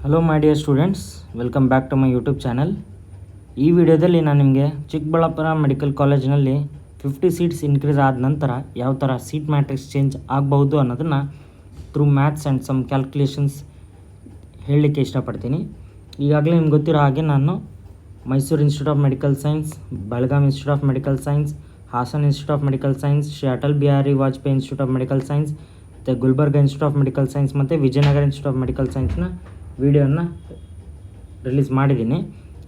Hello my dear students, welcome back to my YouTube channel. ಈ ವಿಡಿಯೋದಲ್ಲಿ ನಾನು ನಿಮಗೆ ಚಿಕ್ಕಬಳ್ಳಾಪುರ ಮೆಡಿಕಲ್ ಕಾಲೇಜಿನಲ್ಲಿ 50 ಸೀಟ್ಸ್ ಇನ್ಕ್ರೀಸ್ ಆದ ನಂತರ ಯಾವ ಥರ ಸೀಟ್ ಮ್ಯಾಟ್ರಿಕ್ಸ್ ಚೇಂಜ್ ಆಗಬಹುದು ಅನ್ನೋದನ್ನು through maths and some calculations ಹೇಳಲಿಕ್ಕೆ ಇಷ್ಟಪಡ್ತೀನಿ. ಈಗಾಗಲೇ ನಿಮ್ಗೆ ಗೊತ್ತಿರೋ ಹಾಗೆ ನಾನು Mysuru institute of medical science, Belgaum institute of medical science, Hassan institute of medical science, Shri Atal Bihari Vajpayee institute of medical science, ಮತ್ತು Gulbarga institute of medical science ಮತ್ತು ವಿಜಯನಗರ ಇನ್ಸ್ಟಿಟ್ಯೂಟ್ ಆಫ್ ಮೆಡಿಕಲ್ ಸೈನ್ಸ್ನ ವಿಡಿಯೋನ ರಿಲೀಸ್ ಮಾಡಿದ್ದೀನಿ.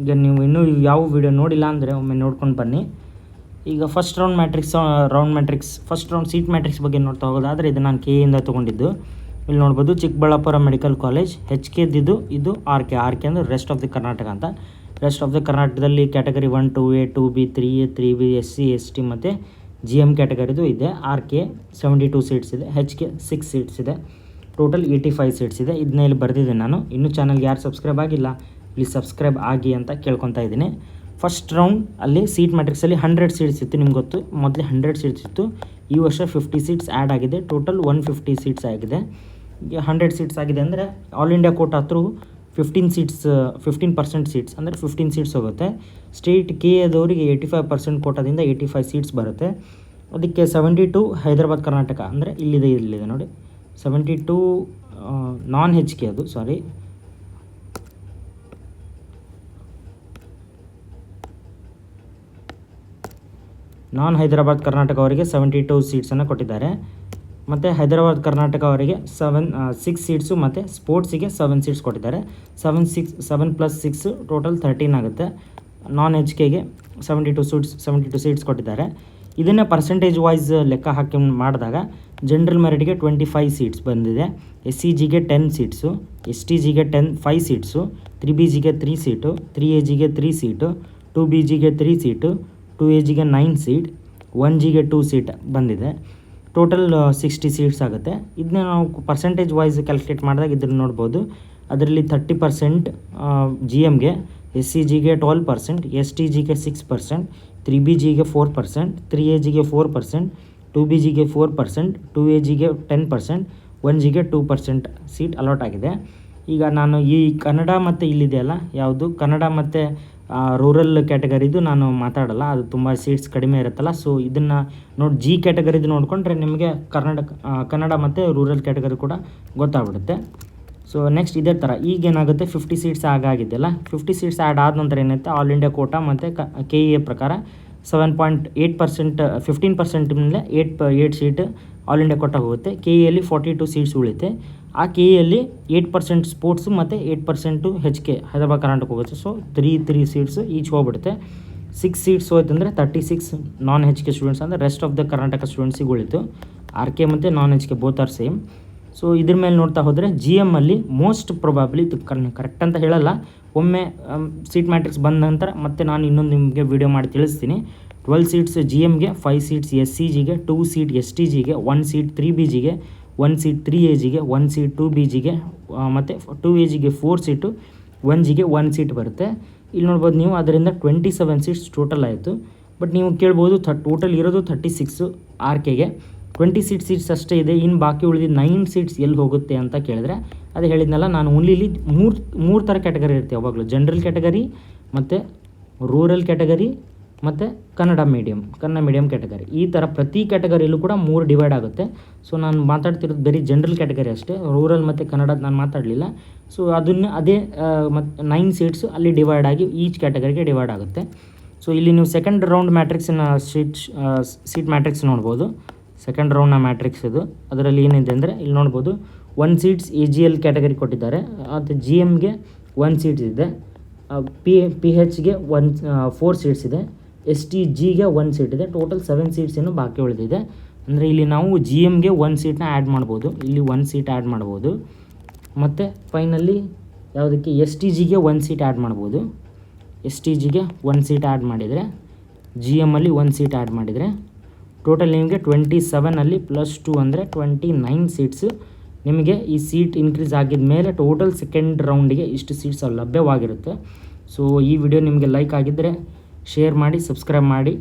ಈಗ ನೀವು ಇನ್ನೂ ಯಾವ ವಿಡಿಯೋ ನೋಡಿಲ್ಲ ಅಂದರೆ ಒಮ್ಮೆ ನೋಡ್ಕೊಂಡು ಬನ್ನಿ. ಈಗ first round matrix first round seat matrix ಬಗ್ಗೆ ನೋಡ್ತಾ ಹೋಗೋದಾದರೆ ಇದು ನಾನು ಕೆಯಿಂದ ತೊಗೊಂಡಿದ್ದು. ಇಲ್ಲಿ ನೋಡ್ಬೋದು ಚಿಕ್ಕಬಳ್ಳಾಪುರ ಮೆಡಿಕಲ್ ಕಾಲೇಜ್ HKದ್ದು, ಇದು RK ಅಂದರೆ ರೆಸ್ಟ್ ಆಫ್ ದಿ ಕರ್ನಾಟಕ ಅಂತ. ರೆಸ್ಟ್ ಆಫ್ ದಿ ಕರ್ನಾಟಕದಲ್ಲಿ category 1, 2A, 2B, 3A, 3B, SC, ST ಮತ್ತು GM ಕ್ಯಾಟಗರಿದು ಇದೆ. RK 72 ಸೀಟ್ಸ್ ಇದೆ, HK 6 ಸೀಟ್ಸ್ ಇದೆ, ಟೋಟಲ್ 85 ಸೀಟ್ಸ್ ಇದೆ. ಇದನ್ನ ಇಲ್ಲಿ ಬರೆದಿದ್ದೀನಿ ನಾನು. ಇನ್ನೂ ಚಾನಲ್ಗೆ ಯಾರು ಸಬ್ಸ್ಕ್ರೈಬ್ ಆಗಿಲ್ಲ ಪ್ಲೀಸ್ ಸಬ್ಸ್ಕ್ರೈಬ್ ಆಗಿ ಅಂತ ಕೇಳ್ಕೊತಾ ಇದ್ದೀನಿ. ಫಸ್ಟ್ ರೌಂಡ್ ಅಲ್ಲಿ ಸೀಟ್ ಮ್ಯಾಟ್ರಿಕ್ಸಲ್ಲಿ 100 ಸೀಟ್ಸ್ ಇತ್ತು, ನಿಮ್ಗೆ ಗೊತ್ತು. ಮೊದಲೇ 100 ಸೀಟ್ಸ್ ಇತ್ತು. ಈ ವರ್ಷ 50 ಸೀಟ್ಸ್ ಆ್ಯಡ್ ಆಗಿದೆ, ಟೋಟಲ್ 150 ಸೀಟ್ಸ್ ಆಗಿದೆ. 100 ಸೀಟ್ಸ್ ಆಗಿದೆ ಅಂದರೆ all India quota through 15% seats ಅಂದರೆ 15 ಸೀಟ್ಸ್ ಹೋಗುತ್ತೆ. ಸ್ಟೇಟ್ KAದವರಿಗೆ 85% ಕೋಟಾದಿಂದ 85 ಸೀಟ್ಸ್ ಬರುತ್ತೆ. ಅದಕ್ಕೆ 72 ಹೈದರಾಬಾದ್ ಕರ್ನಾಟಕ ಅಂದರೆ ಇಲ್ಲಿದೆ ನೋಡಿ. 72 ನಾನ್ HK ಅದು, ಸಾರಿ, ನಾನ್ ಹೈದರಾಬಾದ್ ಕರ್ನಾಟಕ ಅವರಿಗೆ 72 ಸೀಟ್ಸನ್ನು ಕೊಟ್ಟಿದ್ದಾರೆ. ಮತ್ತು ಹೈದರಾಬಾದ್ ಕರ್ನಾಟಕ ಅವರಿಗೆ 6 ಸೀಟ್ಸು ಮತ್ತು ಸ್ಪೋರ್ಟ್ಸಿಗೆ 7 ಸೀಟ್ಸ್ ಕೊಟ್ಟಿದ್ದಾರೆ. 7 + 6 ಟೋಟಲ್ 13 ಆಗುತ್ತೆ. ನಾನ್ HKಗೆ 72 ಸೀಟ್ಸ್ ಕೊಟ್ಟಿದ್ದಾರೆ. ಇದನ್ನು ಪರ್ಸೆಂಟೇಜ್ ವೈಸ್ ಲೆಕ್ಕ ಹಾಕಿ ಮಾಡಿದಾಗ ಜನರಲ್ ಮೆರಿಟ್ಗೆ 25 ಸೀಟ್ಸ್ ಬಂದಿದೆ, SCGಗೆ 10 ಸೀಟ್ಸು, STGಗೆ 5 ಸೀಟ್ಸು, 3BGಗೆ 3 ಸೀಟು, 3AGಗೆ 3 ಸೀಟು, 2BGಗೆ 3 ಸೀಟು, 2AGಗೆ 9 ಸೀಟ್, 1Gಗೆ 2 ಸೀಟ್ ಬಂದಿದೆ. ಟೋಟಲ್ 60 ಸೀಟ್ಸ್ ಆಗುತ್ತೆ. ಇದನ್ನ ನಾವು ಪರ್ಸೆಂಟೇಜ್ ವೈಸ್ ಕ್ಯಾಲ್ಕುಲೇಟ್ ಮಾಡಿದಾಗ ಇದನ್ನು ನೋಡ್ಬೋದು. ಅದರಲ್ಲಿ 30% GMಗೆ, SCGಗೆ 12%, STGಗೆ 6%, 3BGಗೆ 4%, 3AGಗೆ 4%, 2BGಗೆ 4%, 2AGಗೆ 10%, 1Gಗೆ 2% ಸೀಟ್ ಅಲಾಟ್ ಆಗಿದೆ. ಈಗ ನಾನು ಈ ಕನ್ನಡ ಮತ್ತು ಇಲ್ಲಿದೆಯಲ್ಲ ಯಾವುದು ಕನ್ನಡ ಮತ್ತು ರೂರಲ್ ಕ್ಯಾಟಗರಿದು ನಾನು ಮಾತಾಡಲ್ಲ, ಅದು ತುಂಬ ಸೀಟ್ಸ್ ಕಡಿಮೆ ಇರುತ್ತಲ್ಲ. ಸೊ ಇದನ್ನು G ಕ್ಯಾಟಗರಿದು ನೋಡಿಕೊಂಡ್ರೆ ನಿಮಗೆ ಕನ್ನಡ ಮತ್ತು ರೂರಲ್ ಕ್ಯಾಟಗರಿ ಕೂಡ ಗೊತ್ತಾಗ್ಬಿಡುತ್ತೆ. ಸೊ ನೆಕ್ಸ್ಟ್ ಇದೇ ಥರ ಈಗೇನಾಗುತ್ತೆ, 50 ಸೀಟ್ಸ್ ಆಗಿದೆಯಲ್ಲ, 50 ಸೀಟ್ಸ್ ಆ್ಯಡ್ ಆದ ನಂತರ ಏನಾಗುತ್ತೆ, ಆಲ್ ಇಂಡಿಯಾ ಕೋಟಾ ಮತ್ತು KA ಪ್ರಕಾರ 7.8%, 15% ಮೇಲೆ 8 ಸೀಟ್ ಆಲ್ ಇಂಡಿಯಾ ಕೋಟಾ ಹೋಗುತ್ತೆ. KAಯಲ್ಲಿ 42 ಸೀಟ್ಸ್ ಉಳಿಯುತ್ತೆ. ಆ KAಯಲ್ಲಿ 8% ಸ್ಪೋರ್ಟ್ಸು ಮತ್ತು 8% HK ಹೈದರಾಬಾದ್ ಕರ್ನಾಟಕ ಹೋಗುತ್ತೆ. ಸೊ 3 ಸೀಟ್ಸು ಈಚ್ ಹೋಗ್ಬಿಡುತ್ತೆ. 6 ಸೀಟ್ಸ್ ಹೋಯ್ತು ಅಂದರೆ 36 ನಾನ್ HK ಸ್ಟೂಡೆಂಟ್ಸ್ ಅಂದರೆ ರೆಸ್ಟ್ ಆಫ್ ದ ಕರ್ನಾಟಕ ಸ್ಟೂಡೆಂಟ್ಸಿಗೆ ಉಳಿತು. RK ಮತ್ತು ನಾನ್ HK both are same. So ಇದ್ರ ಮೇಲೆ ನೋಡ್ತಾ ಹೋದರೆ GMಲ್ಲಿ ಮೋಸ್ಟ್ ಪ್ರೊಬಾಬ್ಲಿ, ಇದು ಕರೆಕ್ಟ್ ಅಂತ ಹೇಳಲ್ಲ, ಒಮ್ಮೆ ಸೀಟ್ ಮ್ಯಾಟ್ರಿಕ್ಸ್ ಬಂದ ನಂತರ ಮತ್ತೆ ನಾನು ಇನ್ನೊಂದು ನಿಮಗೆ ವಿಡಿಯೋ ಮಾಡಿ ತಿಳಿಸ್ತೀನಿ. 12 ಸೀಟ್ಸ್ GMಗೆ, 5 ಸೀಟ್ಸ್ SCGಗೆ, 2 ಸೀಟ್ STGಗೆ, 1 ಸೀಟ್ 3BGಗೆ, 1 ಸೀಟ್ 3AGಗೆ, 1 ಸೀಟ್ 2BGಗೆ ಮತ್ತು 2AGಗೆ 4 ಸೀಟು, 1Gಗೆ 1 ಸೀಟ್ ಬರುತ್ತೆ. ಇಲ್ಲಿ ನೋಡ್ಬೋದು ನೀವು, ಅದರಿಂದ 27 ಸೀಟ್ಸ್ ಟೋಟಲ್ ಆಯಿತು. ಬಟ್ ನೀವು ಕೇಳ್ಬೋದು ಟೋಟಲ್ ಇರೋದು 36 RKಗೆ 20 ಸೀಟ್ಸ್ ಅಷ್ಟೇ ಇದೆ, ಇನ್ನು ಬಾಕಿ ಉಳಿದಿದ್ದು 9 ಸೀಟ್ಸ್ ಎಲ್ಲಿ ಹೋಗುತ್ತೆ ಅಂತ ಕೇಳಿದ್ರೆ ಅದು ಹೇಳಿದ್ನಲ್ಲ, ನಾನು ಓನ್ಲಿ ಇಲ್ಲಿ ಮೂರು ಥರ ಕ್ಯಾಟಗರಿ ಇರುತ್ತೆ ಯಾವಾಗಲೂ. ಜನರಲ್ ಕ್ಯಾಟಗರಿ ಮತ್ತು ರೂರಲ್ ಕ್ಯಾಟಗರಿ ಮತ್ತು ಕನ್ನಡ ಮೀಡಿಯಮ್ ಕ್ಯಾಟಗರಿ. ಈ ಥರ ಪ್ರತಿ ಕ್ಯಾಟಗರಿಯಲ್ಲೂ ಕೂಡ 3 ಡಿವೈಡ್ ಆಗುತ್ತೆ. ಸೊ ನಾನು ಮಾತಾಡ್ತಿರೋದು ಬರೀ ಜನರಲ್ ಕ್ಯಾಟಗರಿ ಅಷ್ಟೇ, ರೂರಲ್ ಮತ್ತು ಕನ್ನಡ ನಾನು ಮಾತಾಡಲಿಲ್ಲ. ಸೊ ಅದೇ ಮತ್ತು 9 ಸೀಟ್ಸು ಅಲ್ಲಿ ಡಿವೈಡ್ ಆಗಿ ಈಚ್ ಕ್ಯಾಟಗರಿಗೆ ಡಿವೈಡ್ ಆಗುತ್ತೆ. ಸೊ ಇಲ್ಲಿ ನೀವು ಸೆಕೆಂಡ್ ರೌಂಡ್ ಮ್ಯಾಟ್ರಿಕ್ಸಿನ ಸೀಟ್ ಮ್ಯಾಟ್ರಿಕ್ಸ್ ನೋಡ್ಬೋದು. ಸೆಕೆಂಡ್ ರೌಂಡ್ನ ಮ್ಯಾಟ್ರಿಕ್ಸ್ ಇದು. ಅದರಲ್ಲಿ ಏನಿದೆ ಅಂದರೆ ಇಲ್ಲಿ ನೋಡ್ಬೋದು, 1 ಸೀಟ್ಸ್ AGL ಕ್ಯಾಟಗರಿ ಕೊಟ್ಟಿದ್ದಾರೆ. ಮತ್ತು GMಗೆ 1 ಸೀಟ್ಸ್ ಇದೆ, PHಗೆ 4 ಸೀಟ್ಸ್ ಇದೆ, STGಗೆ 1 ಸೀಟ್ ಇದೆ. ಟೋಟಲ್ 7 ಸೀಟ್ಸ್ ಏನು ಬಾಕಿ ಉಳಿದಿದೆ. ಅಂದರೆ ಇಲ್ಲಿ ನಾವು GMಗೆ 1 ಸೀಟ್ನ ಆ್ಯಡ್ ಮಾಡ್ಬೋದು, ಇಲ್ಲಿ 1 ಸೀಟ್ ಆ್ಯಡ್ ಮಾಡ್ಬೋದು. ಮತ್ತು ಫೈನಲಿ ಯಾವುದಕ್ಕೆ STGಗೆ 1 ಸೀಟ್ ಆ್ಯಡ್ ಮಾಡ್ಬೋದು. STGಗೆ 1 ಸೀಟ್ ಆ್ಯಡ್ ಮಾಡಿದರೆ, GMಲ್ಲಿ 1 ಸೀಟ್ ಆ್ಯಡ್ ಮಾಡಿದರೆ ಟೋಟಲ್ ನಿಮಗೆ 27ಅಲ್ಲಿ +2 ಅಂದರೆ 29 ಸೀಟ್ಸು ನಿಮಗೆ ಈ ಸೀಟ್ ಇನ್ಕ್ರೀಸ್ ಆಗಿದ ಮೇಲೆ ಟೋಟಲ್ ಸೆಕೆಂಡ್ ರೌಂಡಿಗೆ ಇಷ್ಟು ಸೀಟ್ಸ್ ಲಭ್ಯವಾಗಿರುತ್ತೆ. ಸೊ ಈ ವಿಡಿಯೋ ನಿಮಗೆ ಲೈಕ್ ಆಗಿದ್ದರೆ ಶೇರ್ ಮಾಡಿ, ಸಬ್ಸ್ಕ್ರೈಬ್ ಮಾಡಿ,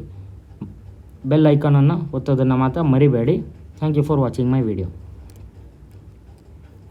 ಬೆಲ್ ಐಕಾನನ್ನು ಒತ್ತೋದನ್ನು ಮಾತ್ರ ಮರಿಬೇಡಿ. Thank you for watching my video.